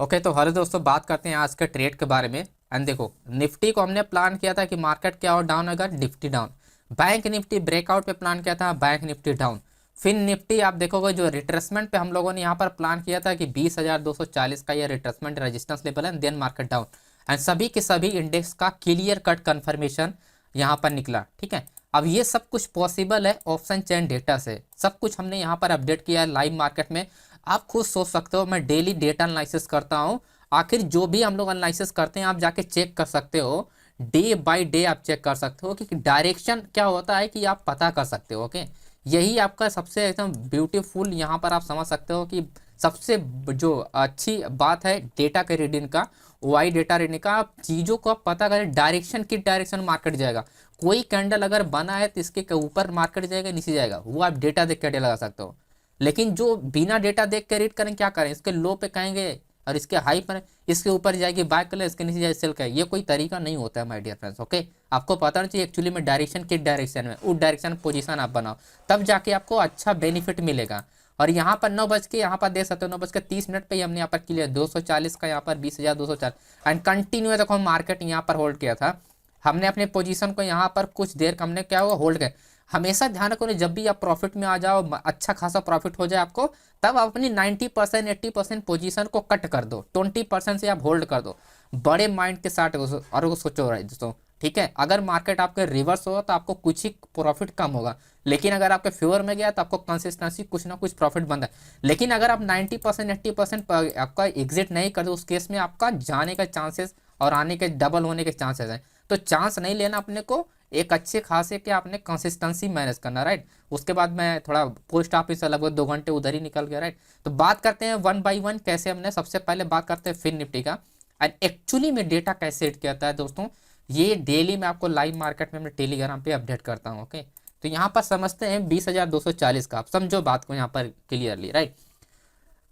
Okay, तो hello दोस्तों, बात करते हैं आज के ट्रेड के बारे में। एंड देखो, निफ्टी को हमने प्लान किया था कि मार्केट क्या और डाउन होगा, Nifty down. Bank Nifty breakout पे प्लान किया था, बैंक निफ्टी डाउन। फिर निफ्टी आप देखोगे जो रिट्रेसमेंट पे हम लोगों ने यहाँ पर प्लान किया था कि 20,240 का ये रिट्रेसमेंट रेजिस्टेंस लेवल है, देन मार्केट डाउन। एंड सभी के सभी इंडेक्स का क्लियर कट कंफर्मेशन यहाँ पर निकला। ठीक है, अब ये सब कुछ पॉसिबल है ऑप्शन चेन डेटा से। सब कुछ हमने यहाँ पर अपडेट किया है लाइव मार्केट में। आप खुद सोच सकते हो, मैं डेली डेटा एनालिसिस करता हूँ। आखिर जो भी हम लोग एनालिसिस करते हैं आप जाके चेक कर सकते हो, डे बाय डे आप चेक कर सकते हो कि डायरेक्शन क्या होता है कि आप पता कर सकते हो। ओके, यही आपका सबसे एकदम ब्यूटीफुल यहाँ पर आप समझ सकते हो कि सबसे जो अच्छी बात है डेटा के रीडिंग का, वाई डेटा रीडिंग का। आप चीज़ों को आप पता करें डायरेक्शन, किस डायरेक्शन मार्केट जाएगा। कोई कैंडल अगर बना है तो इसके ऊपर मार्केट जाएगा, नीचे जाएगा, वो आप डेटा देख के लगा सकते हो। लेकिन जो बिना डेटा देख के रीड करें, क्या करें, इसके लो पे कहेंगे और इसके हाई पर इसके ऊपर जाएगी बाय कर ले, इसके नीचे जाए सेल करें। ये कोई तरीका नहीं होता है माय डियर फ्रेंड्स। ओके, आपको पता नहीं चाहिए एक्चुअली में डायरेक्शन किस डायरेक्शन में, उस डायरेक्शन पोजीशन आप बनाओ, तब जाके आपको अच्छा बेनिफिट मिलेगा। और यहाँ पर 9 बज के यहाँ पर देख सकते हो, 9:30 पे ही हमने यहाँ पर क्लियर 240 का यहाँ पर 20,204 एंड कंटिन्यू देखो मार्केट यहाँ पर होल्ड किया था। हमने अपने पोजीशन को यहाँ पर कुछ देर का हमने क्या हुआ होल्ड किया। हमेशा ध्यान रखो ना, जब भी आप प्रॉफिट में आ जाओ, अच्छा खासा प्रॉफिट हो जाए आपको, तब आप अपनी 90% 80% पोजीशन को कट कर दो, 20% से आप होल्ड कर दो। बड़े माइंड के साथ और वो सोचो रहे दोस्तों। ठीक है, अगर मार्केट आपके रिवर्स होगा तो आपको कुछ ही प्रॉफिट कम होगा, लेकिन अगर आपके फेवर में गया तो आपको कंसिस्टेंसी कुछ ना कुछ प्रॉफिट बनता है। लेकिन अगर आप 90% 80% आपका एग्जिट नहीं कर दो, उस केस में आपका जाने का चांसेस और आने के डबल होने के चांसेस हैं। तो चांस नहीं लेना अपने को, एक अच्छे खासे के आपने कंसिस्टेंसी मैनेज करना, राइट। उसके बाद मैं थोड़ा पोस्ट ऑफिस से लगभग 2 घंटे उधर ही निकल गया, राइट। तो बात करते हैं वन बाय वन कैसे। हमने सबसे पहले बात करते हैं फिर निफ्टी का एंड एक्चुअली में डेटा कैसे हिट किया है दोस्तों। ये डेली मैं आपको लाइव मार्केट में मैं टेलीग्राम पे अपडेट करता हूँ। ओके, तो यहाँ पर समझते हैं 20,240 का, आप समझो बात को यहाँ पर क्लियरली, राइट।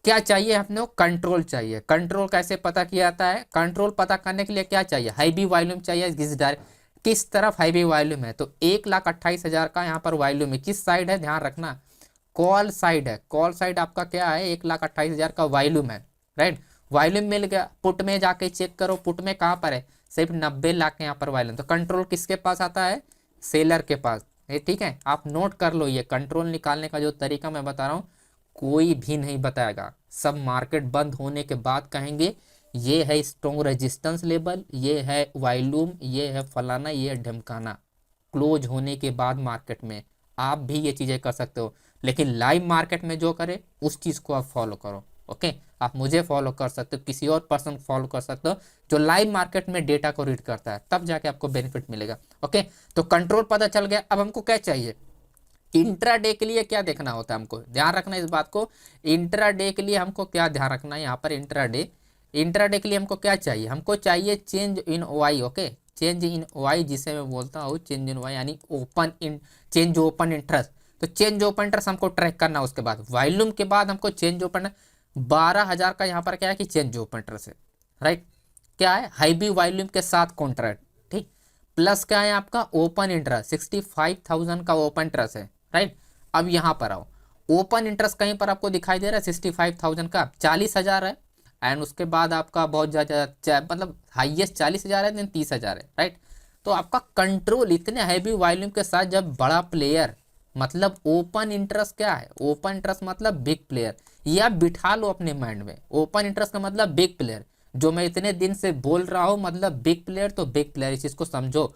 क्या चाहिए अपने को, कंट्रोल चाहिए। कंट्रोल कैसे पता किया जाता है, कंट्रोल पता करने के लिए क्या चाहिए, हाई बी वॉल्यूम चाहिए। किस तरफ हाई बी वॉल्यूम है, तो 1,28,000 का यहाँ पर वॉल्यूम है। किस साइड है, ध्यान रखना, कॉल साइड है। कॉल साइड आपका क्या है, 1,28,000 का वॉल्यूम है, राइट। वॉल्यूम मिल गया, पुट में जाके चेक करो, पुट में कहाँ पर है, सिर्फ 90 लाख के यहाँ पर वॉल्यूम। तो कंट्रोल किसके पास आता है, सेलर के पास। ये ठीक है, आप नोट कर लो, ये कंट्रोल निकालने का जो तरीका मैं बता रहा हूँ कोई भी नहीं बताएगा। सब मार्केट बंद होने के बाद कहेंगे ये है स्ट्रॉन्ग रेजिस्टेंस लेवल, ये है वॉल्यूम, ये है फलाना, ये है ढमकाना। क्लोज होने के बाद मार्केट में आप भी ये चीज़ें कर सकते हो, लेकिन लाइव मार्केट में जो करे उस चीज़ को आप फॉलो करो। ओके, आप मुझे फॉलो कर सकते हो, किसी और पर्सन को फॉलो कर सकते हो जो लाइव मार्केट में डेटा को रीड करता है, तब जाके आपको बेनिफिट मिलेगा। ओके, तो कंट्रोल पता चल गया। अब हमको क्या चाहिए, इंट्राडे के लिए क्या देखना होता है, हमको ध्यान रखना इस बात को। इंट्राडे के लिए हमको क्या ध्यान रखना है, यहाँ पर इंट्राडे, इंट्राडे के लिए हमको क्या चाहिए, हमको चाहिए change in Y. Okay, change in Y जिसे मैं बोलता हूँ चेंज इन वाई, यानी open in, change open interest. तो चेंज ओपन इंटरेस्ट हमको ट्रैक करना है। उसके बाद वॉल्यूम के बाद हमको चेंज ओपन 12,000 का यहाँ पर क्या है कि चेंज ओपन इंटरेस्ट है, राइट। क्या है, हाई बी वॉल्यूम के साथ कॉन्ट्रैक्ट, ठीक। प्लस क्या है आपका ओपन इंटरेस्ट, 65,000 का ओपन इंटरेस्ट है, राइट। अब यहाँ पर आओ, ओपन इंटरेस्ट कहीं पर आपको दिखाई दे रहा है 65,000 का, 40,000 है। एंड उसके बाद आपका बहुत ज़्यादा मतलब हाईएस्ट 40,000 है, देन 30,000 है, राइट। तो आपका कंट्रोल इतने हैवी वॉल्यूम के साथ जब बड़ा प्लेयर, मतलब ओपन इंटरेस्ट क्या है, ओपन इंटरेस्ट मतलब बिग प्लेयर। ये आप बिठा लो अपने माइंड में, ओपन इंटरेस्ट का मतलब बिग प्लेयर। जो मैं इतने दिन से बोल रहा हूँ, मतलब बिग प्लेयर तो बिग प्लेयर, इस चीज़ को समझो।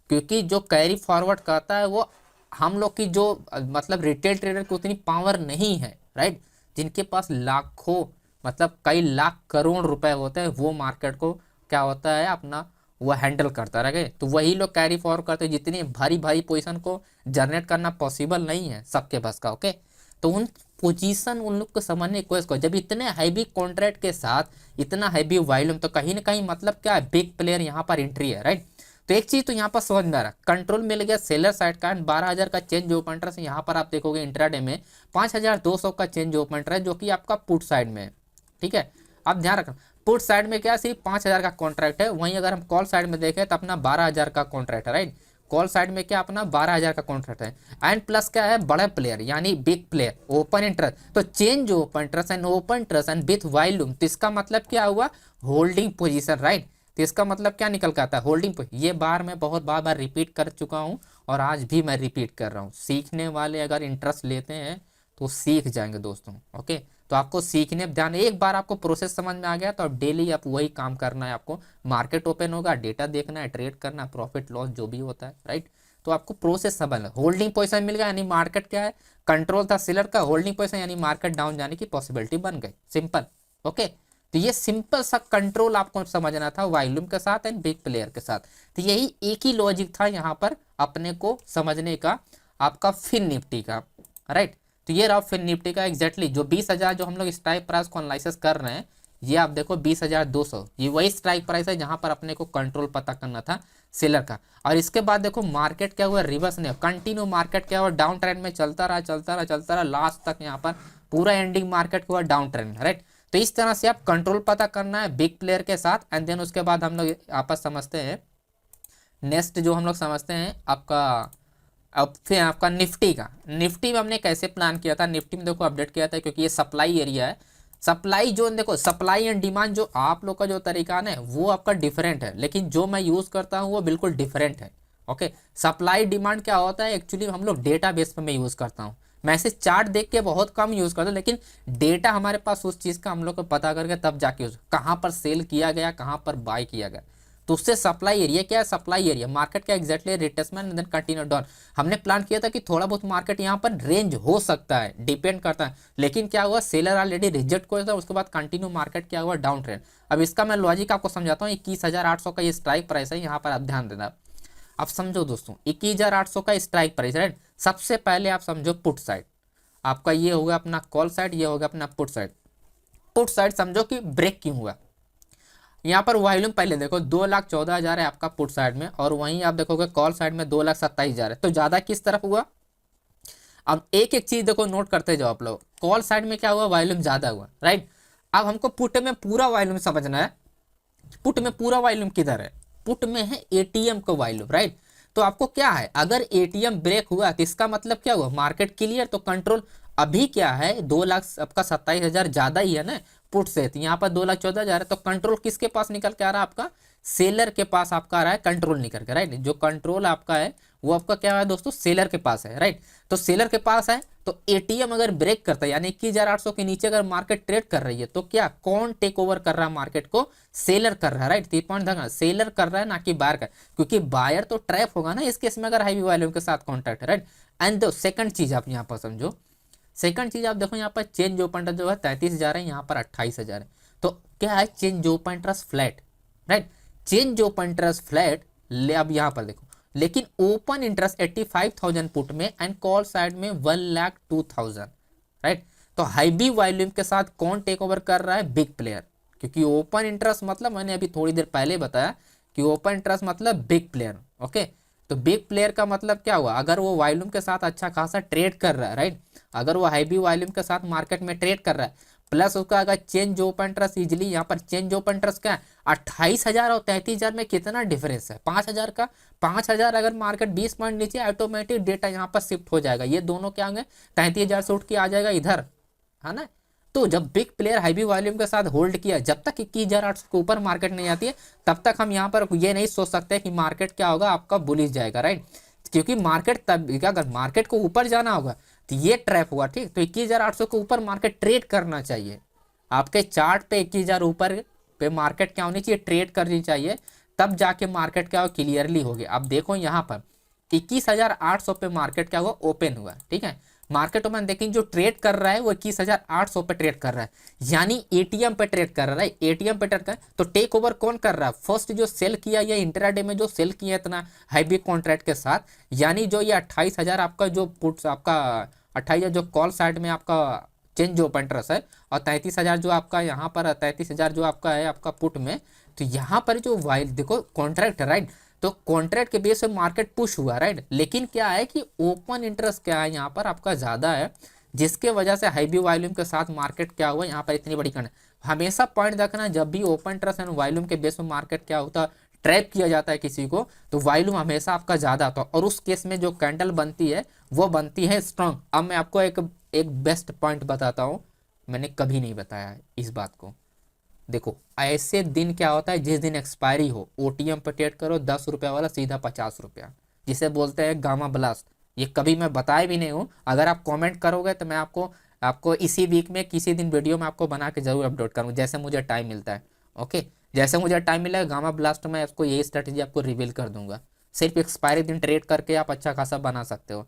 क्योंकि जो कैरी फॉरवर्ड करता है वो हम लोग की जो मतलब रिटेल ट्रेडर की उतनी पावर नहीं है, राइट। जिनके पास लाखों मतलब कई लाख करोड़ रुपए होते हैं, वो मार्केट को क्या होता है अपना वो हैंडल करता रहे। तो वही लोग कैरी फॉरवर्ड करते हैं, जितनी भारी भारी पोजीशन को जनरेट करना पॉसिबल नहीं है सबके बस का। ओके, तो उन पोजीशन उन लोग को समझने की कोशिश करो। जब इतने हैवी कॉन्ट्रैक्ट के साथ इतना हैवी वॉल्यूम, तो कहीं ना कहीं मतलब क्या है, बिग प्लेयर यहाँ पर एंट्री है, राइट। तो एक चीज तो यहाँ पर समझ में आ रहा, कंट्रोल मिल गया सेलर साइड का, 12,000 का चेंज ओपन इंटरेस्ट। यहाँ पर आप देखोगे इंट्राडे में 5,200 का चेंज ओपन इंटरेस्ट, जो कि आपका पुट साइड में है, ठीक है। आप ध्यान रखना, पुट साइड में क्या सिर्फ 5,000 का कॉन्ट्रैक्ट है, वहीं अगर हम कॉल साइड में देखें तो अपना 12,000 का कॉन्ट्रैक्ट है, राइट। कॉल साइड में क्या अपना 12,000 का कॉन्ट्रैक्ट है, एंड प्लस क्या है बड़े प्लेयर यानी बिग प्लेयर ओपन इंटरेस्ट। तो change open interest and open interest and with volume, तो इसका मतलब क्या हुआ होल्डिंग पोजीशन, राइट। तो इसका मतलब क्या निकल के आता है होल्डिंग। ये बार मैं बहुत बार रिपीट कर चुका हूँ और आज भी मैं रिपीट कर रहा हूँ। सीखने वाले अगर इंटरेस्ट लेते हैं तो सीख जाएंगे दोस्तों, ओके। तो आपको सीखने ध्यान, एक बार आपको प्रोसेस समझ में आ गया तो अब डेली आप वही काम करना है। आपको मार्केट ओपन होगा, डेटा देखना है, ट्रेड करना है, प्रॉफिट लॉस जो भी होता है, राइट। तो आपको प्रोसेस समझना, होल्डिंग पोजीशन मिल गया यानी मार्केट क्या है कंट्रोल था सेलर का, होल्डिंग पोजीशन यानी मार्केट डाउन जाने की पॉसिबिलिटी बन गई, सिंपल, ओके। तो ये सिंपल सा कंट्रोल आपको समझना था वॉल्यूम के साथ एंड बिग प्लेयर के साथ। तो यही एक ही लॉजिक था यहाँ पर अपने को समझने का आपका फिन निफ्टी का, राइट। तो ये रहा फिन निफ्टी का एग्जैक्टली जो 20,000 जो हम लोग स्ट्राइक प्राइस को एनालिसिस कर रहे हैं, ये आप देखो 20,200 ये वही स्ट्राइक प्राइस है जहां पर अपने को कंट्रोल पता करना था सेलर का। और इसके बाद देखो मार्केट क्या हुआ रिवर्स नहीं, कंटिन्यू मार्केट क्या हुआ डाउन ट्रेंड में चलता रहा लास्ट तक यहाँ पर पूरा एंडिंग मार्केट हुआ डाउन ट्रेंड, राइट। तो इस तरह से आप कंट्रोल पता करना है बिग प्लेयर के साथ एंड देन उसके बाद हम लोग आपस समझते हैं नेक्स्ट जो हम लोग समझते हैं आपका अब फिर आपका निफ्टी का। निफ्टी में हमने कैसे प्लान किया था, निफ्टी में देखो अपडेट किया था क्योंकि ये सप्लाई एरिया है, सप्लाई जोन देखो सप्लाई एंड डिमांड जो आप लोग का जो तरीका है वो आपका डिफरेंट है, लेकिन जो मैं यूज़ करता हूँ वो बिल्कुल डिफरेंट है, ओके। सप्लाई डिमांड क्या होता है एक्चुअली हम लोग डेटा बेस पर मैं यूज़ करता हूँ, मैसेज चार्ट देख के बहुत कम यूज़ करता हूँ, लेकिन डेटा हमारे पास उस चीज़ का हम लोग को पता करके तब जाके यूज़ कहाँ पर सेल किया गया कहाँ पर बाय किया गया। तो उससे सप्लाई एरिया क्या है, सप्लाई एरिया मार्केट का exactly retracement and then continue down. हमने प्लान किया था कि थोड़ा बहुत मार्केट यहाँ पर रेंज हो सकता है, डिपेंड करता है, लेकिन क्या हुआ सेलर ऑलरेडी रिजेक्ट कर दिया, उसके बाद कंटिन्यू मार्केट क्या हुआ डाउन ट्रेंड। अब इसका मैं लॉजिक आपको समझाता हूँ, 21,800 का ये स्ट्राइक प्राइस है, यहाँ पर आप ध्यान देना। अब समझो दोस्तों 21,800 का स्ट्राइक प्राइस, राइट। सबसे पहले आप समझो पुट साइड, आपका ये होगा अपना कॉल साइड, ये होगा अपना पुट साइड। पुट साइड समझो कि ब्रेक क्यों हुआ, यहाँ पर वॉल्यूम पहले देखो 2,14,000 है आपका पुट साइड में, और वहीं आप देखोगे कॉल साइड में 2,27,000 है, तो ज्यादा किस तरफ हुआ। अब एक एक चीज देखो नोट करते जाओ आप लोग, कॉल साइड में क्या हुआ वॉल्यूम ज्यादा हुआ, राइट। अब हमको पुट में पूरा वॉल्यूम समझना है, पुट में पूरा वॉल्यूम किधर है, पुट में है एटीएम का वॉल्यूम, राइट। तो आपको क्या है अगर एटीएम ब्रेक हुआ तो इसका मतलब क्या हुआ मार्केट क्लियर, तो कंट्रोल अभी क्या है 2,00,000 आपका 27,000 ज्यादा ही है ना पुट से, तो यहाँ पर 2,14,000 है, तो कंट्रोल किसके पास निकल के आ रहा है आपका सेलर के पास आपका आ रहा है कंट्रोल निकल के, राइट। जो कंट्रोल आपका है वो आपका क्या है दोस्तों सेलर के पास है, राइट। तो सेलर के पास है तो एटीएम अगर ब्रेक करता है यानी 21,800 के नीचे अगर मार्केट ट्रेड कर रही है तो क्या कौन टेक ओवर कर रहा है मार्केट को, सेलर कर रहा है, राइट। 3 पॉइंट देखना सेलर कर रहा है ना कि बायर का, क्योंकि बायर तो ट्रैप होगा ना इस केस में अगर हाई वॉल्यूम के साथ कॉन्ट्रैक्ट है, राइट। एंड दो सेकंड चीज आप यहाँ पर समझो, सेकंड चीज आप देखो यहाँ पर चेंज ओपन इंटरेस्ट जो है 33,000 है, यहाँ पर 28,000 है, तो क्या है change open interest flat, right. Change open interest flat ले, अब यहाँ पर देखो लेकिन ओपन इंटरेस्ट 85,000 पुट में एंड कॉल साइड में 1,02,000, राइट। तो हाई बी वॉल्यूम के साथ कौन टेक ओवर कर रहा है बिग प्लेयर, क्योंकि ओपन इंटरेस्ट मतलब मैंने अभी थोड़ी देर पहले बताया कि ओपन इंटरेस्ट मतलब बिग प्लेयर, ओके। तो बिग प्लेयर का मतलब क्या हुआ अगर वो वॉल्यूम के साथ अच्छा खासा ट्रेड कर रहा है, राइट। अगर वो हाई बी वॉल्यूम के साथ मार्केट में ट्रेड कर रहा है प्लस उसका अगर चेंज ओपन इंटरेस्ट इजिली यहाँ पर चेंज ओपन इंटरेस्ट क्या है 28,000 और 33,000 में कितना डिफरेंस है 5,000 का, 5,000 अगर मार्केट 20 पॉइंट नीचे ऑटोमेटिक डेटा यहाँ पर शिफ्ट हो जाएगा, ये दोनों क्या होंगे 33,000 से उठ के आ जाएगा इधर, है ना। तो जब बिग प्लेयर हाई वॉल्यूम के साथ होल्ड किया जब तक 21,800 के ऊपर मार्केट नहीं आती है तब तक हम यहाँ पर ये नहीं सोच सकते कि मार्केट क्या होगा आपका बुलिश जाएगा, राइट। क्योंकि मार्केट तब अगर मार्केट को ऊपर जाना होगा तो ये ट्रैप हुआ, ठीक। तो 21,800 के ऊपर मार्केट ट्रेड करना चाहिए, आपके चार्ट पे 21,000 ऊपर पे मार्केट क्या होनी चाहिए ट्रेड करनी चाहिए, तब जाके मार्केट क्या क्लियरली होगी। अब देखो यहाँ पर 21,800 पे मार्केट क्या हुआ ओपन हुआ, ठीक है। मार्केट ओपन लेकिन जो ट्रेड कर रहा है वो 21,800 पे ट्रेड कर रहा है, यानी एटीएम पे ट्रेड कर रहा है, एटीएम पे ट्रेड कर, तो टेक ओवर कौन कर रहा है फर्स्ट जो सेल किया या इंट्राडे में जो सेल किया इतना हाई कॉन्ट्रैक्ट के साथ, यानी जो ये 28,000 आपका जो पुट्स आपका 28,000 जो कॉल साइड में आपका चेंज ओपन इंटरेस्ट है और 33,000 जो आपका यहाँ पर 33,000 जो आपका है आपका पुट में, तो यहाँ पर जो वाइल देखो कॉन्ट्रैक्ट है, राइट। तो कॉन्ट्रैक्ट के बेस पे मार्केट पुश हुआ, राइट। लेकिन क्या है कि ओपन इंटरेस्ट क्या है यहाँ पर आपका ज्यादा है, जिसके वजह से हाई वॉल्यूम के साथ मार्केट क्या हुआ यहाँ पर इतनी बड़ी हमेशा पॉइंट रखना जब भी ओपन इंटरेस्ट एंड वॉल्यूम के बेस पे मार्केट क्या होता ट्रैप किया जाता है किसी को, तो वॉल्यूम हमेशा आपका ज़्यादा आता है और उस केस में जो कैंडल बनती है वो बनती है स्ट्रांग। अब मैं आपको एक एक बेस्ट पॉइंट बताता हूँ, मैंने कभी नहीं बताया है इस बात को। देखो ऐसे दिन क्या होता है जिस दिन एक्सपायरी हो, ओटीएम पर ट्रेड करो 10 रुपये वाला सीधा 50 रुपया, जिसे बोलते हैं गामा ब्लास्ट। ये कभी मैं बताया भी नहीं हूँ, अगर आप कमेंट करोगे तो मैं आपको आपको इसी वीक में किसी दिन वीडियो में आपको बना के जरूर अपलोड करूँगा, जैसे मुझे टाइम मिलता है। ओके, जैसे मुझे टाइम मिलेगा गामा ब्लास्ट में आपको यही स्ट्रेटेजी आपको रिवील कर दूंगा। सिर्फ एक्सपायरी दिन ट्रेड करके आप अच्छा खासा बना सकते हो।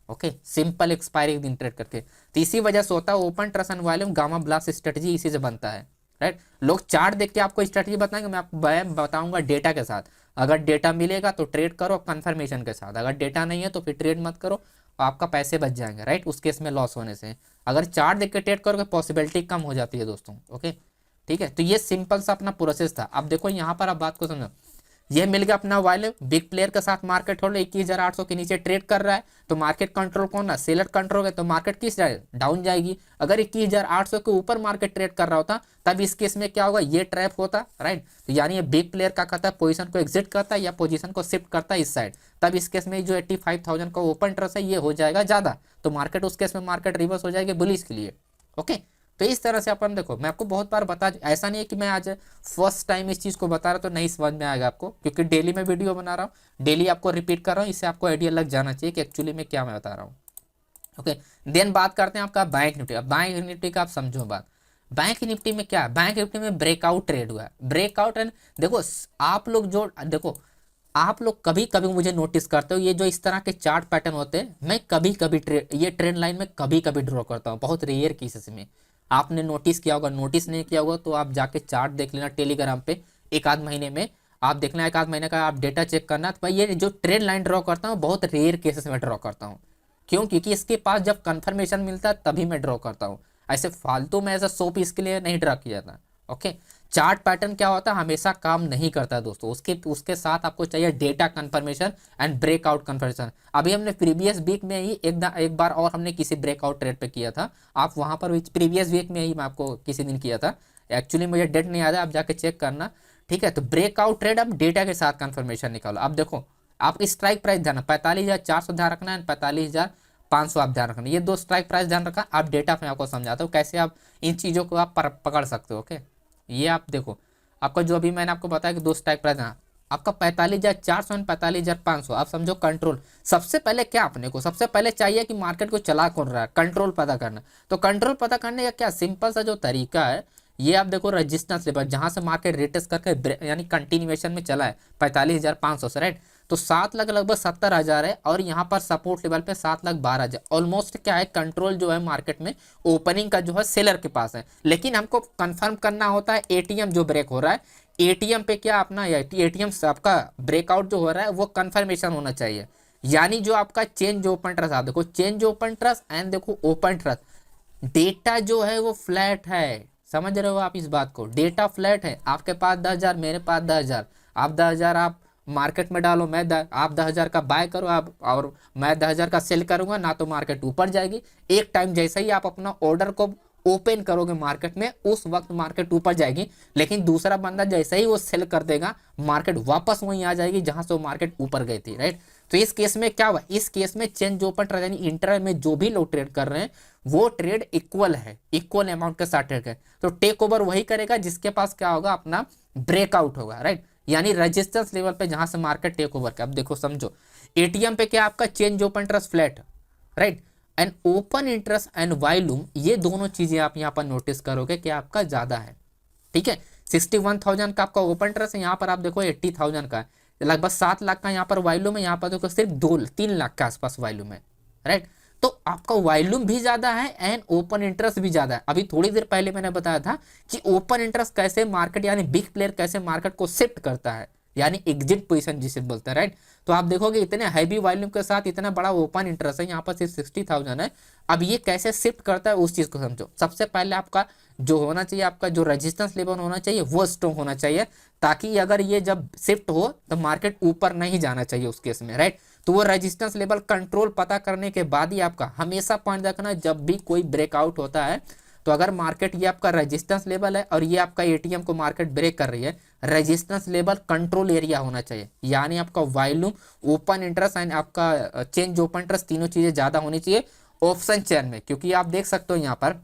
ओके, सिंपल एक्सपायरी दिन ट्रेड करके। तो इसी वजह से होता है open trust and volume gamma blast strategy इसी से बनता है, राइट। लोग चार्ट देख के आपको स्ट्रेटजी बताएंगे, मैं आपको बताऊंगा डेटा के साथ। अगर डेटा मिलेगा तो ट्रेड करो कंफर्मेशन के साथ, अगर डेटा नहीं है तो फिर ट्रेड मत करो, आपका पैसे बच जाएंगे, राइट, उस केस में लॉस होने से। अगर चार्ट देख के ट्रेड करोगे पॉसिबिलिटी कम हो जाती है दोस्तों। ओके, ठीक है, तो ये सिंपल सा अपना प्रोसेस था। अब देखो यहाँ पर आप बात को समझो, ये मिल गया अपना वॉल्यूम, बिग प्लेयर के साथ मार्केट होल्ड 21,800 के नीचे ट्रेड कर रहा है, तो मार्केट कंट्रोल कौन है, सेलर कंट्रोल है, तो मार्केट किस जाए, डाउन जाएगी। अगर 21,800 के ऊपर मार्केट ट्रेड कर रहा होता तब इस केस में क्या होगा, ये ट्रैप होता, राइट। तो यानी ये बिग प्लेयर का कहता है पोजीशन को एग्जिट करता है या पोजीशन को शिफ्ट करता है इस साइड, तब इस केस में जो 85,000 का ओपन ट्रस्ट है ये हो जाएगा ज्यादा, तो मार्केट उस केस में मार्केट रिवर्स हो जाएगी बुलिश के लिए। ओके, तो इस तरह से अपन देखो, मैं आपको बहुत बार बता, ऐसा नहीं है कि मैं आज फर्स्ट टाइम इस चीज़ को बता रहा तो नहीं समझ में आएगा आपको, क्योंकि डेली मैं वीडियो बना रहा हूँ, डेली आपको रिपीट कर रहा हूँ, इससे आपको आइडिया लग जाना चाहिए कि एक्चुअली में क्या मैं बता रहा हूँ। ओके, देन बात करते हैं आपका बैंक निफ्टी। अब बैंक निफ्टी का आप समझो बात, बैंक निफ्टी में क्या है, बैंक निफ्टी में ब्रेकआउट ट्रेड हुआ है, ब्रेकआउट। एंड देखो आप लोग जो देखो, आप लोग कभी कभी मुझे नोटिस करते हो, ये जो इस तरह के चार्ट पैटर्न होते हैं, मैं कभी कभी ये ट्रेंड लाइन में कभी कभी ड्रॉ करता हूँ, बहुत रेयर केसेस में। आपने नोटिस किया होगा, नोटिस नहीं किया होगा तो आप जाके चार्ट देख लेना टेलीग्राम पे, एक आध महीने में आप देखना, एक आध महीने का आप डेटा चेक करना। तो भाई ये जो ट्रेंड लाइन ड्रॉ करता हूँ बहुत रेयर केसेस में ड्रॉ करता हूँ, क्यों, क्योंकि इसके पास जब कंफर्मेशन मिलता है तभी मैं ड्रॉ करता हूँ, ऐसे फालतू में ऐसा 100 पीस के लिए नहीं ड्रॉ किया जाता। ओके, चार्ट पैटर्न क्या होता है, हमेशा काम नहीं करता है दोस्तों, उसके उसके साथ आपको चाहिए data confirmation and breakout confirmation. अभी हमने प्रीवियस वीक में ही एक बार और हमने किसी ब्रेकआउट ट्रेड पे किया था, आप वहां पर प्रीवियस वीक में ही मैं आपको किसी दिन किया था, एक्चुअली मुझे डेट नहीं याद है, आप जाके चेक करना, ठीक है। तो ब्रेकआउट ट्रेड अब डेटा के साथ कंफर्मेशन निकालो। अब देखो आप स्ट्राइक प्राइस ध्यान, 45,400 ध्यान रखना है, 45,500 आप ध्यान रखना, ये दो स्ट्राइक प्राइस ध्यान रखा। आप डेटा में आपको समझाता हूँ कैसे आप इन चीज़ों को आप पकड़ सकते हो। ओके, ये आप देखो, आपका जो अभी मैंने आपको बताया कि दो स्ट्राइक प्राइस, आपका 45,400 एंड 45,500, आप समझो कंट्रोल। सबसे पहले क्या अपने को सबसे पहले चाहिए कि मार्केट को चला कौन रहा है, कंट्रोल पता करना। तो कंट्रोल पता करने का क्या सिंपल सा जो तरीका है, ये आप देखो रेजिस्टेंस लेवल जहां से मार्केट रिटेस्ट करके यानी कंटिन्यूएशन में चला है 45,500 से, राइट। तो 7 लाख लगभग 70,000 है, और यहाँ पर सपोर्ट लेवल पे 7,12,000, ऑलमोस्ट क्या है, कंट्रोल जो है मार्केट में ओपनिंग का जो है सेलर के पास है। लेकिन हमको कंफर्म करना होता है एटीएम जो ब्रेक हो रहा है, एटीएम पे क्या अपना एटीएम से आपका ब्रेकआउट जो हो रहा है वो कंफर्मेशन होना चाहिए, यानी जो आपका चेंज ओपन ट्रस्ट, आप देखो चेंज ओपन ट्रस्ट एंड देखो ओपन ट्रस्ट, डेटा जो है वो फ्लैट है, समझ रहे हो आप इस बात को, डेटा फ्लैट है, आपके पास 10,000, मेरे पास 10,000, आप 10,000 आप मार्केट में डालो, आप 10,000 का बाय करो आप, और मैं 10,000 का सेल करूंगा ना, तो मार्केट ऊपर जाएगी। एक टाइम जैसे ही आप अपना ऑर्डर को ओपन करोगे मार्केट में, उस वक्त मार्केट ऊपर जाएगी, लेकिन दूसरा बंदा जैसे ही वो सेल कर देगा मार्केट वापस वहीं आ जाएगी जहां से वो मार्केट ऊपर गई थी, राइट। तो इस केस में क्या हुआ, इस केस में चेंज ओपन ट्रेड यानी इंटर में जो भी लोग ट्रेड कर रहे हैं वो ट्रेड इक्वल है, इक्वल अमाउंट के साथ ट्रेड है, तो टेक ओवर वही करेगा जिसके पास क्या होगा, अपना ब्रेकआउट होगा, राइट, यानी रेजिस्टेंस लेवल पे जहां से मार्केट टेक ओवर का। अब देखो समझो, एटीएम पे क्या आपका change open trust flat, right, and open interest and volume, ये दोनों चीजें आप यहाँ पर नोटिस करोगे कि आपका ज्यादा है, ठीक है। 61,000 का आपका ओपन ट्रस्ट है, यहाँ पर आप देखो 80,000 का है, लगभग 7 लाख का यहाँ पर वॉल्यूम है, यहाँ पर देखो सिर्फ 2-3 लाख के आसपास वॉल्यूम है, राइट। तो आपका वॉल्यूम भी ज्यादा है एंड ओपन इंटरेस्ट भी ज्यादा है। अभी थोड़ी देर पहले मैंने बताया था कि ओपन इंटरेस्ट कैसे मार्केट यानी बिग प्लेयर कैसे मार्केट को शिफ्ट करता है, यानी एग्जिट पोजीशन जिसे बोलते हैं, राइट। तो आप देखोगे इतने हैवी वॉल्यूम के साथ इतना बड़ा ओपन इंटरेस्ट है, यहाँ पर सिर्फ 60,000 है। अब ये कैसे शिफ्ट करता है उस चीज को समझो। सबसे पहले आपका जो होना चाहिए, आपका जो रेजिस्टेंस लेवल होना चाहिए वो स्ट्रॉन्ग होना चाहिए, ताकि अगर ये जब शिफ्ट हो तो मार्केट ऊपर नहीं जाना चाहिए उस केस में, राइट। तो वो रेजिस्टेंस लेवल कंट्रोल पता करने के बाद ही आपका हमेशा पॉइंट रखना, जब भी कोई ब्रेकआउट होता है तो अगर मार्केट ये आपका रेजिस्टेंस लेवल है और ये आपका एटीएम को मार्केट ब्रेक कर रही है, रेजिस्टेंस लेवल कंट्रोल एरिया होना चाहिए, यानी आपका वॉल्यूम, ओपन इंटरेस्ट एंड आपका चेंज ओपन इंटरेस्ट, तीनों चीजें ज्यादा होनी चाहिए ऑप्शन चेन में। क्योंकि आप देख सकते हो यहाँ पर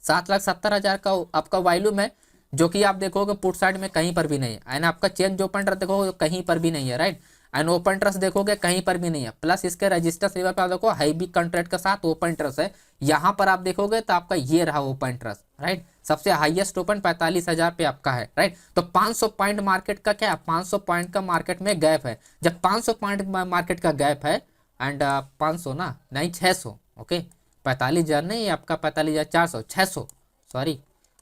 7,70,000 का आपका वॉल्यूम है, जो कि आप देखोगे पुट साइड में कहीं पर भी नहीं है, एंड आपका चेंज ओपन इंटरेस्ट देखोगे कहीं पर भी नहीं है, राइट। एंड ओपन इंटरेस्ट देखोगे कहीं पर भी नहीं है, प्लस इसके रजिस्टर्स लेवल पे आप देखो हाई बी कॉन्ट्रैक्ट के साथ ओपन इंटरेस्ट है। यहाँ पर आप देखोगे तो आपका ये रहा ओपन इंटरेस्ट, राइट। सबसे हाईएस्ट ओपन 45,000 पे आपका है, राइट। तो 500 पॉइंट मार्केट का क्या है, 500 पॉइंट का मार्केट में गैप है। जब 500 पॉइंट मार्केट का गैप है एंड 500 ना नहीं 600, ओके 45,000 नहीं, आपका 45,400, 600 सॉरी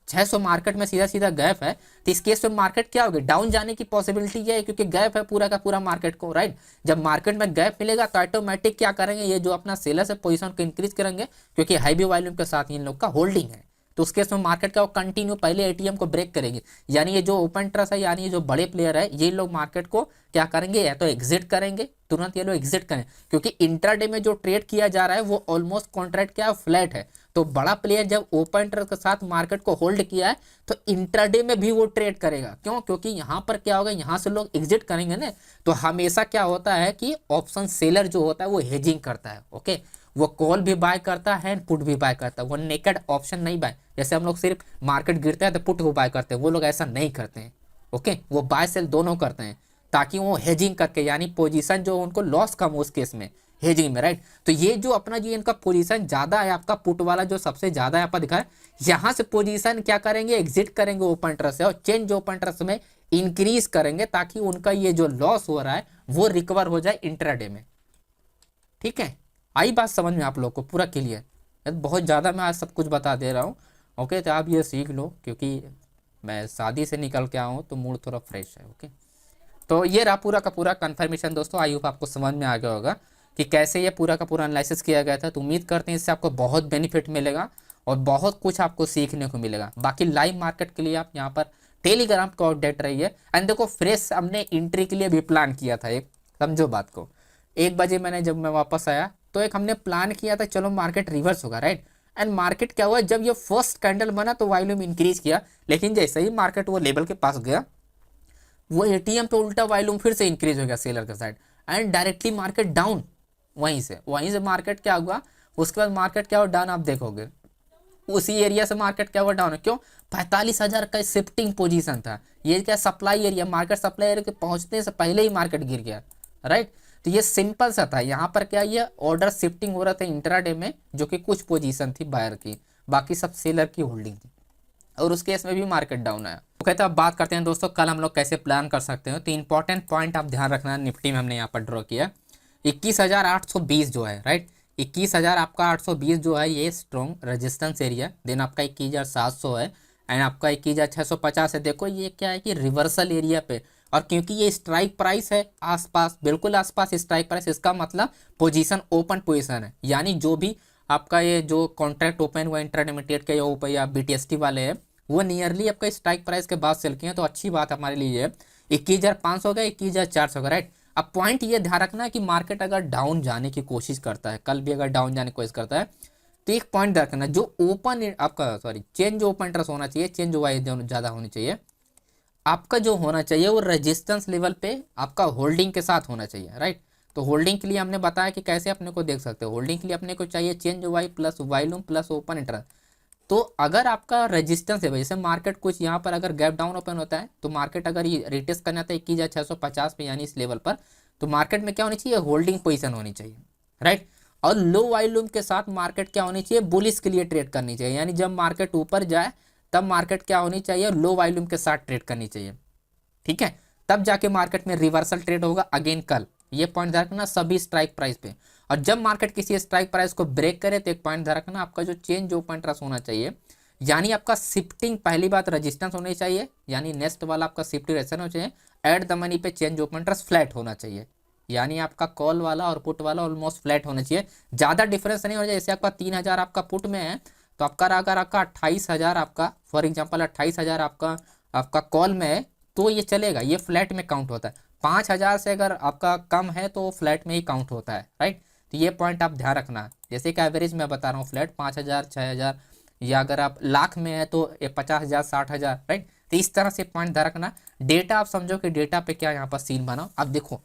600 मार्केट में सीधा सीधा गैप है। तो इस केस में मार्केट क्या होगी, डाउन जाने की पॉसिबिलिटी है, क्योंकि गैप है पूरा का पूरा मार्केट को, राइट। जब मार्केट में गैप मिलेगा तो ऑटोमेटिक क्या करेंगे, ये जो अपना सेलर्स है पोजीशन को इंक्रीज करेंगे, क्योंकि हाई बी वॉल्यूम के साथ इन लोग का होल्डिंग है। तो उस केस में मार्केट का वो कंटिन्यू पहले एटीएम को ब्रेक करेगी, यानी ये जो ओपन ट्रस्ट है, यानी ये जो बड़े प्लेयर है, ये लोग मार्केट को क्या करेंगे, या तो एग्जिट करेंगे, तुरंत ये लोग एग्जिट करें, क्योंकि इंट्राडे में जो ट्रेड किया जा रहा है वो ऑलमोस्ट कॉन्ट्रैक्ट क्या फ्लैट है। तो बड़ा प्लेयर जब ओपन इंटरेस्ट के साथ मार्केट को होल्ड किया है तो इंट्राडे में भी वो ट्रेड करेगा, क्यों, क्योंकि यहाँ पर क्या होगा, यहाँ से लोग एग्जिट करेंगे ना। तो हमेशा क्या होता है कि ऑप्शन सेलर जो होता है वो हेजिंग करता है, ओके। वो कॉल भी बाय करता है, पुट भी बाय करता है, वो नेकेड ऑप्शन नहीं बाय। जैसे हम लोग सिर्फ मार्केट गिरता है तो पुट को बाय करते हैं, वो लोग ऐसा नहीं करते हैं, ओके। वो बाय सेल दोनों करते हैं, ताकि वो हेजिंग करके, यानी पोजीशन जो उनको लॉस कम हो उस केस में हेजिंग में, राइट। तो ये जो अपना जो इनका पोजीशन ज्यादा है, आपका पुट वाला जो सबसे ज्यादा है आपका दिखा है, यहाँ से पोजीशन क्या करेंगे, एग्जिट करेंगे ओपन इंटरेस्ट से, और चेंज ओपन इंटरेस्ट में इंक्रीज करेंगे, ताकि उनका ये जो लॉस हो रहा है वो रिकवर हो जाए इंट्राडे में। ठीक है, आई बात समझ में आप लोग को पूरा क्लियर। बहुत ज़्यादा मैं आज सब कुछ बता दे रहा हूँ, ओके। तो आप ये सीख लो, क्योंकि मैं शादी से निकल के आया हूँ तो मूड थोड़ा फ्रेश है, ओके। तो ये रहा पूरा का पूरा कंफर्मेशन दोस्तों, आई होप आपको समझ में आ गया होगा कि कैसे ये पूरा का पूरा एनालिसिस किया गया था। तो उम्मीद करते हैं इससे आपको बहुत बेनिफिट मिलेगा और बहुत कुछ आपको सीखने को मिलेगा। बाकी लाइव मार्केट के लिए आप यहाँ पर टेलीग्राम को अपडेट रहिए। एंड देखो फ्रेश हमने एंट्री के लिए भी प्लान किया था, एक समझो बात को, 1 बजे मैंने जब मैं वापस आया तो एक हमने प्लान किया था, चलो मार्केट रिवर्स होगा, राइट। एंड मार्केट क्या हुआ, जब ये फर्स्ट कैंडल बना तो वॉल्यूम इंक्रीज किया, लेकिन जैसे ही मार्केट वो लेवल के पास गया, वो एटीएम पे उल्टा वॉल्यूम फिर से इंक्रीज हो गया सेलर के side, and directly market down. वहीं से मार्केट क्या हुआ, उसके बाद मार्केट क्या हुआ, डाउन। आप देखोगे उसी एरिया से मार्केट क्या हुआ, डाउन है। क्यों, 45,000 का शिफ्टिंग पोजीशन था, ये क्या supply area, market supply area के पहुंचने से पहले ही मार्केट गिर गया, राइट। तो ये सिंपल सा था, यहाँ पर क्या ये ऑर्डर शिफ्टिंग हो रहा था इंट्राडे में, जो कि कुछ पोजीशन थी बायर की, बाकी सब सेलर की होल्डिंग थी, और उस केस में भी मार्केट डाउन आया। ओके, तो अब बात करते हैं दोस्तों कल हम लोग कैसे प्लान कर सकते हो। तो इंपॉर्टेंट पॉइंट आप ध्यान रखना, निफ्टी में हमने यहाँ पर ड्रॉ किया 21,820 जो है, राइट। 21,000 आपका 820 जो है ये स्ट्रॉन्ग रेजिस्टेंस एरिया, देन आपका 21,700 है, एंड आपका 21,650 है। देखो ये क्या है कि रिवर्सल एरिया पे, और क्योंकि ये स्ट्राइक प्राइस है आसपास, बिल्कुल आसपास स्ट्राइक प्राइस, इसका मतलब पोजीशन ओपन पोजीशन है, यानी जो भी आपका ये जो कॉन्ट्रैक्ट ओपन हुआ इंट्राडे में ट्रेड के ऊपर या बीटीएसटी वाले हैं, वो नियरली आपका स्ट्राइक प्राइस के बाद सेल किए हैं। तो अच्छी बात हमारे लिए है, 21,500 का 21,400 का, राइट। अब पॉइंट ये ध्यान रखना कि मार्केट अगर डाउन जाने की कोशिश करता है, कल भी अगर डाउन जाने की कोशिश करता है, तो एक पॉइंट ध्यान रखना, जो ओपन आपका चेंज ओपन इंटरेस्ट होना चाहिए, चेंज वाइज ज़्यादा होनी चाहिए, आपका जो होना चाहिए वो रेजिस्टेंस लेवल पे आपका होल्डिंग के साथ होना चाहिए, राइट। तो होल्डिंग के लिए हमने बताया कि कैसे अपने को देख सकते हो, होल्डिंग के लिए अपने को चाहिए change Y plus volume plus open interest. तो अगर आपका रेजिस्टेंस है, जैसे मार्केट कुछ यहाँ पर अगर गैप डाउन ओपन होता है, तो मार्केट अगर ये रिटेस्ट करना था 21,650 पे, यानी इस लेवल पर, तो मार्केट में क्या होनी चाहिए, होल्डिंग पोजीशन होनी चाहिए, राइट। और लो वॉल्यूम के साथ मार्केट क्या होनी चाहिए, बुलिश के लिए ट्रेड करनी चाहिए, यानी जब मार्केट ऊपर जाए तब मार्केट क्या होनी चाहिए, लो वॉल्यूम के साथ ट्रेड करनी चाहिए, ठीक है। तब जाके मार्केट में रिवर्सल ट्रेड होगा अगेन कल, ये पॉइंट ध्यान रखना सभी स्ट्राइक प्राइस पे। और जब मार्केट किसी स्ट्राइक प्राइस को ब्रेक करे तो एक पॉइंट ध्यान रखना, आपका जो चेंज ओपन इंटरेस्ट होना चाहिए, यानी आपका शिफ्टिंग, पहली बात रेजिस्टेंस होनी चाहिए, यानी नेक्स्ट वाला आपका शिफ्टिंग रेजिस्टेंस होना चाहिए, एट द मनी पे चेंज ओपन इंटरेस्ट फ्लैट होना चाहिए, यानी आपका कॉल वाला और पुट वाला ऑलमोस्ट फ्लैट होना चाहिए, ज़्यादा डिफरेंस नहीं होना चाहिए। जैसे आपका 3,000 आपका पुट में है, तो आपका अगर आपका 28,000 आपका फॉर एग्जाम्पल 28,000 आपका कॉल में है, तो ये चलेगा, ये फ्लैट में काउंट होता है। 5,000 से अगर आपका कम है तो फ्लैट में ही काउंट होता है, राइट। तो ये पॉइंट आप ध्यान रखना। जैसे कि एवरेज मैं बता रहा हूँ फ्लैट 5,000 6,000, या अगर आप लाख में है तो 50,000 60,000, राइट। तो इस तरह से पॉइंट ध्यान रखना। डेटा आप समझो कि डेटा पे क्या यहाँ पर सीन बना। अब देखो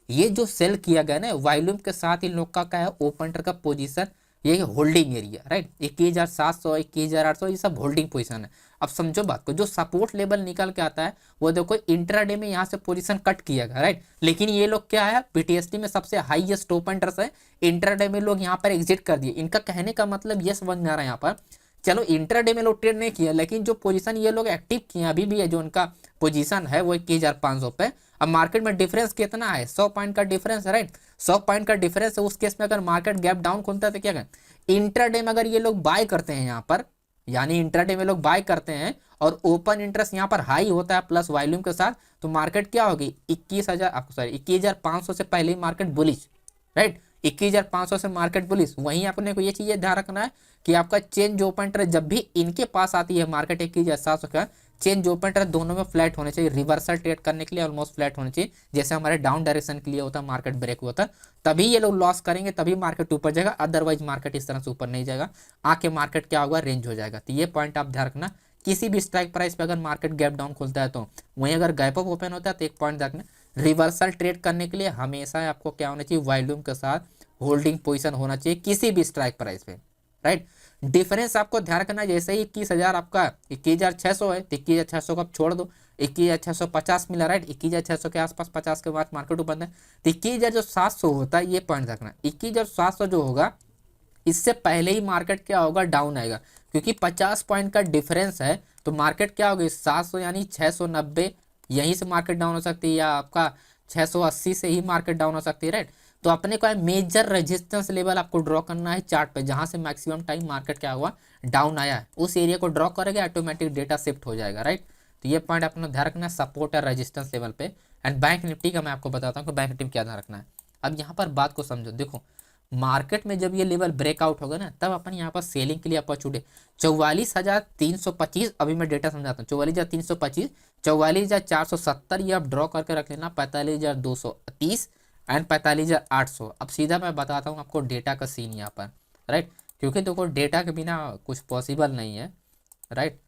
ये जो सेल किया गया ना वॉल्यूम के साथ इन लोग का क्या है ओपन इंटर का पोजीशन, ये होल्डिंग एरिया राइट 21,700 21,800 ये सब होल्डिंग पोजीशन है। अब समझो बात को, जो सपोर्ट लेवल निकल के आता है वो देखो इंट्राडे में यहाँ से पोजीशन कट किया गया राइट, लेकिन ये लोग क्या है पीटीएसटी में सबसे हाईएस्ट ओपन इंटरेस्ट है, इंट्राडे में लोग यहाँ पर एग्जिट कर दिए। इनका कहने का मतलब ये समझ में आ रहा है यहाँ पर, चलो इंट्राडे में लोग ट्रेड नहीं किया लेकिन जो पोजीशन ये लोग एक्टिव किए अभी भी है, जो उनका पोजीशन है वो 21,500 पे। अब मार्केट में डिफरेंस कितना है 100 पॉइंट का डिफरेंस है राइट, 100 पॉइंट का डिफरेंस है। उस केस में अगर मार्केट गैप डाउन खुलता है तो क्या करें इंट्राडे में अगर ये लोग बाय करते हैं यहाँ पर, यानी इंट्राडे में लोग बाय करते हैं और ओपन इंटरेस्ट यहाँ पर हाई होता है प्लस वॉल्यूम के साथ, तो मार्केट क्या होगी 21,000 आपको सॉरी 21,500 से पहले ही मार्केट बुलिश राइट, 21,500 से मार्केट बुलिश। वहीं अपने को ये चीज़ ध्यान रखना है कि आपका चेंज ओपन इंटरेस्ट जब भी इनके पास आती है मार्केट 21,700 का चेंज ओपन इंटरेस्ट दोनों में फ्लैट होने चाहिए, रिवर्सल ट्रेड करने के लिए ऑलमोस्ट फ्लैट होने चाहिए, जैसे हमारे डाउन डायरेक्शन के लिए होता है मार्केट ब्रेक होता है, तभी ये लोग लॉस करेंगे तभी मार्केट ऊपर जाएगा, अदरवाइज मार्केट इस तरह से ऊपर नहीं जाएगा, आके मार्केट क्या होगा रेंज हो जाएगा। तो ये पॉइंट आप ध्यान रखना, किसी भी स्ट्राइक प्राइस पे अगर मार्केट गैप डाउन खुलता है तो वहीं अगर गैप अप ओपन होता है तो एक पॉइंट ध्यान रखना, रिवर्सल ट्रेड करने के लिए हमेशा आपको क्या होना चाहिए वॉल्यूम के साथ होल्डिंग पोजीशन होना चाहिए किसी भी स्ट्राइक प्राइस पे राइट। डिफरेंस आपको ध्यान रखना, जैसे ही 21,000 आपका 21,600 है तो 21,600 को आप छोड़ दो, 21,650 मिला राइट, 21,600 के आसपास 50 के बाद मार्केट ऊपर है, तो 21,700 होता है, ये पॉइंट रखना 21,700 जो होगा इससे पहले ही मार्केट क्या होगा डाउन आएगा, क्योंकि 50 पॉइंट का डिफरेंस है तो मार्केट क्या होगी 700 यानी 690 यहीं से मार्केट डाउन हो सकती है, या आपका 680 से ही मार्केट डाउन हो सकती है राइट। तो अपने को मेजर रेजिस्टेंस लेवल आपको ड्रॉ करना है चार्ट पे, जहां से मैक्सिमम टाइम मार्केट क्या हुआ डाउन आया है उस एरिया को ड्रॉ करेगा ऑटोमेटिक डेटा शिफ्ट हो जाएगा राइट। तो ये पॉइंट अपना ध्यान रखना है सपोर्ट और रेजिस्टेंस लेवल पे। एंड बैंक निफ्टी का मैं आपको बताता हूँ कि बैंक निफ्टी में क्या ध्यान रखना है। अब यहाँ पर बात को समझो, देखो मार्केट में जब ये लेवल ब्रेकआउट होगा ना तब अपन यहाँ पर सेलिंग के लिए अपॉर्चुनिटी 44,325, अभी मैं डेटा समझाता हूँ 44,325 44,470 ये आप ड्रॉ करके रख लेना, 45,230 एंड 45,800। अब सीधा मैं बताता हूँ आपको डेटा का सीन यहाँ पर राइट, क्योंकि देखो डेटा के बिना कुछ पॉसिबल नहीं है राइट।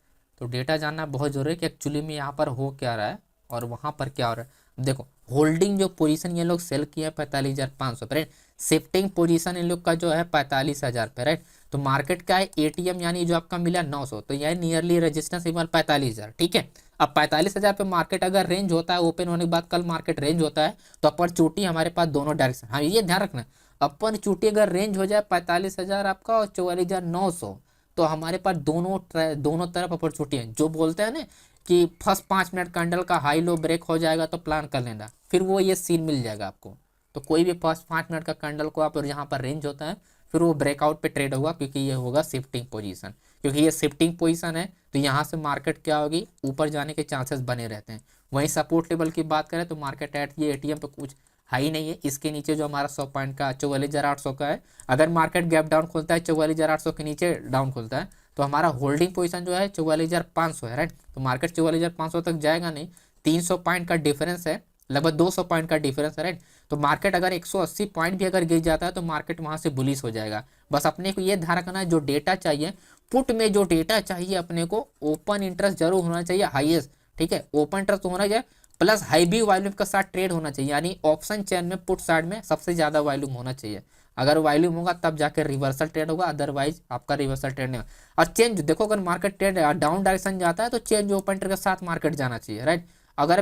तो डेटा जानना बहुत जरूरी है कि एक्चुअली में यहाँ पर हो क्या रहा है और वहाँ पर क्या हो रहा है। देखो होल्डिंग जो पोजीशन ये लोग सेल किया है 45,500 पे राइट, शिफ्टिंग पोजीशन इन लोग का जो है 45,000 पे राइट। तो मार्केट का है एटीएम यानी जो आपका मिला 900, तो यह नियरली रेजिस्टेंस इक्वल 45,000 ठीक है। अब 45,000 पे मार्केट अगर रेंज होता है ओपन होने के बाद कल मार्केट रेंज होता है तो अपर चोटी हमारे पास दोनों डायरेक्शन, हाँ ये ध्यान रखना अपर चोटी अगर रेंज हो जाए 45,000 आपका और 44,900 तो हमारे पास दोनों तरफ अपर चोटी है। जो बोलते हैं ना कि फर्स्ट 5 मिनट कैंडल का हाई लो ब्रेक हो जाएगा तो प्लान कर लेना, फिर वो ये सीन मिल जाएगा आपको। तो कोई भी फर्स्ट 5 मिनट का कैंडल को आप यहाँ पर रेंज होता है फिर वो ब्रेकआउट पे ट्रेड होगा, क्योंकि ये होगा शिफ्टिंग पोजीशन, क्योंकि ये शिफ्टिंग पोजीशन है तो यहाँ से मार्केट क्या होगी ऊपर जाने के चांसेस बने रहते हैं। वहीं सपोर्ट लेवल की बात करें तो मार्केट एट ये एटीएम पे कुछ हाई नहीं है, इसके नीचे जो हमारा 100 पॉइंट का 44,800 का है, अगर मार्केट गैप डाउन खुलता है 44,800 के नीचे डाउन खुलता है तो हमारा होल्डिंग पोजीशन जो है 44,500 है राइट। तो मार्केट 44,500 तक जाएगा नहीं, 300 पॉइंट का डिफरेंस है, लगभग 200 पॉइंट का डिफरेंस है राइट। तो मार्केट अगर 180 पॉइंट भी अगर गिर जाता है तो मार्केट वहां से बुलिश हो जाएगा। बस अपने को ये ध्यान रखना है जो डेटा चाहिए पुट में, जो डेटा चाहिए अपने को ओपन इंटरेस्ट जरूर होना चाहिए हाईएस्ट ठीक है, ओपन इंटरेस्ट होना चाहिए प्लस हाई भी वॉल्यूम के साथ ट्रेड होना चाहिए, यानी ऑप्शन चेन में पुट साइड में सबसे ज्यादा वॉल्यूम होना चाहिए। अगर वॉल्यूम होगा तब जाकर रिवर्सल ट्रेड होगा, अदरवाइज आपका रिवर्सल ट्रेड नहीं होगा। और चेंज देखो अगर मार्केट ट्रेड डाउन डायरेक्शन जाता है तो चेंज ओपन ट्रेड के साथ मार्केट जाना चाहिए राइट। अगर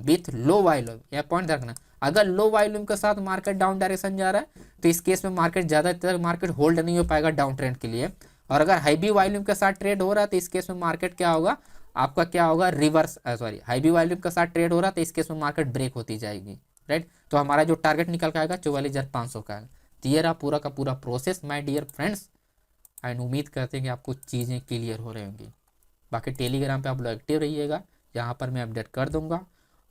विथ लो वॉल्यूम, यह पॉइंट रखना, अगर लो वॉल्यूम के साथ मार्केट डाउन डायरेक्शन जा रहा है तो इस केस में मार्केट ज्यादातर मार्केट होल्ड नहीं हो पाएगा डाउन ट्रेंड के लिए। और अगर हाई वॉल्यूम के साथ ट्रेड हो रहा है तो इस केस में मार्केट क्या होगा आपका क्या होगा रिवर्स हाई वॉल्यूम के साथ ट्रेड हो रहा है तो इस केस में मार्केट ब्रेक होती जाएगी राइट। तो हमारा जो टारगेट निकल के आएगा 44,500 का है। तो ये रहा पूरा का पूरा process my dear friends, and उम्मीद करते हैं कि आपको चीज़ें क्लियर हो रही होंगी। बाकी टेलीग्राम पे आप लोग एक्टिव रहिएगा, यहाँ पर मैं अपडेट कर दूंगा।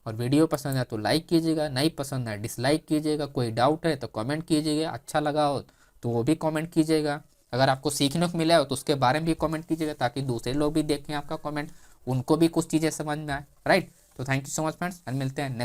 और वीडियो पसंद है तो लाइक कीजिएगा, नहीं पसंद है डिसलाइक कीजिएगा, कोई डाउट है तो कमेंट कीजिएगा, अच्छा लगा हो तो वो भी कमेंट कीजिएगा, अगर आपको सीखने को मिला हो तो उसके बारे में भी कमेंट कीजिएगा ताकि दूसरे लोग भी देखें आपका कमेंट, उनको भी कुछ चीज़ें समझ में आए राइट। तो thank you so much friends, and मिलते हैं नेक्स्ट